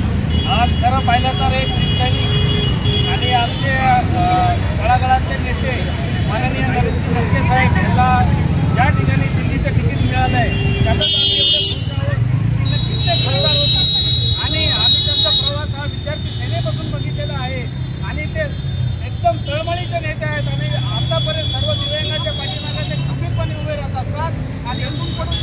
पाहिलं तर एक शिवसैनिक आणि आमचे तळागाळातले नेते माननीय नरेंद्र मस्के साहेब यांना ज्या ठिकाणी दिल्लीचं तिकीट मिळालं आहे त्यातच आम्ही एवढे खुश आहोत की नक्कीच ते खासदार होतील आणि आम्ही त्यांचा प्रवास हा विद्यार्थी सेनेपासून बघितलेला आहे आणि ते एकदम तळमळीचे नेते आहेत आणि आतापर्यंत सर्व दिव्यांगाच्या पाठीमागे ते खंबीरपणे उभे राहत असतात आणि इथून पुढे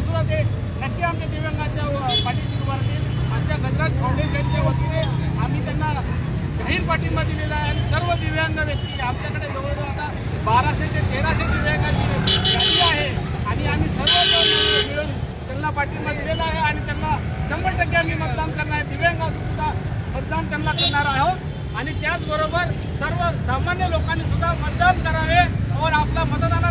सुद्धा ते नक्की आमच्या दिव्यांगाच्या पाठीशी उभा राहतील। आमच्या गजराज फाउंडेशनच्या वतीने आम्ही त्यांना जाहीर पाठिंबा दिलेला आहे आणि सर्व दिव्यांग व्यक्ती आमच्याकडे जवळजवळ आता 1200 ते 1300 दिव्यांगांची यादी आहे आणि आम्ही सर्व मिळून त्यांना पाठिंबा दिलेला आहे आणि त्यांना 100% आम्ही मतदान करणार आहे। दिव्यांगासुद्धा मतदान त्यांना करणार आहोत आणि त्याचबरोबर सर्व सामान्य लोकांनी सुद्धा मतदान करावे और आपला मतदान